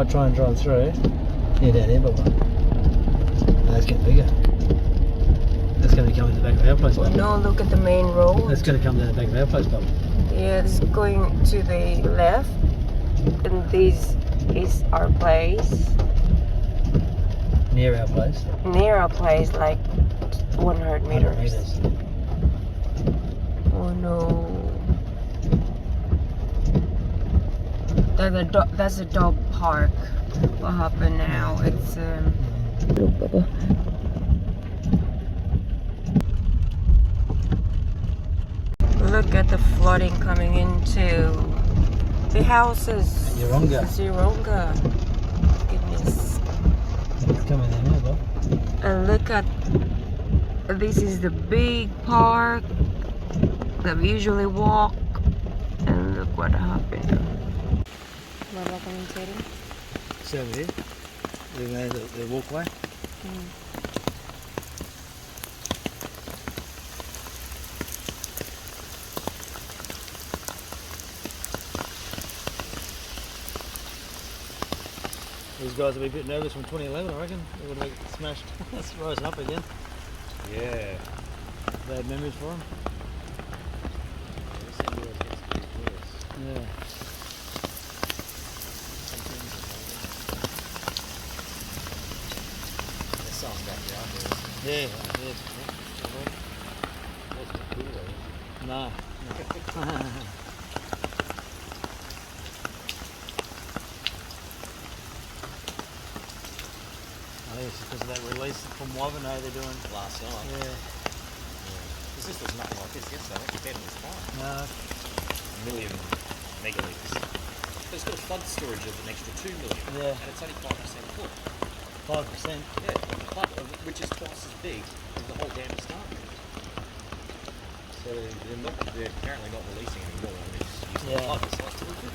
might try and drive through. Yeah, down here, but no, it's getting bigger. That's going to come in the back of our place, Bob. No, look at the main road. That's going to come down the back of our place, Bob. Yeah, this is going to the left, and this is our place. Near our place. Near our place, like 100 meters. Oh no. That's a dog park. What happened now? It's look at the flooding coming into the houses. Yeronga. Yeronga. Goodness. It's coming in here, Bob. And look at, this is the big park that we usually walk, and look what happened. Baba commentating? It's over here. We made the walkway. These guys will be a bit nervous from 2011, I reckon. They would have smashed. That's rising up again. Yeah. Bad memories for them. Yeah. That sounds back down Yeah. there. No. I think it's because of that release from Woven they're doing Last night. Yeah. Because this was nothing like this yesterday. Your bed was fine. No. A million megalitres. But it's got a flood storage of an extra 2 million. Yeah. And it's only 5% full. 5%. Yeah. Which is twice as big as the whole dam to start with. So they're apparently not releasing any more. They're just using the flood size to recoup.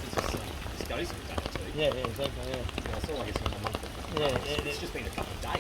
This goes with that too. Yeah, exactly, yeah. It's not like it's been a month. Yeah, It's just been a couple of days.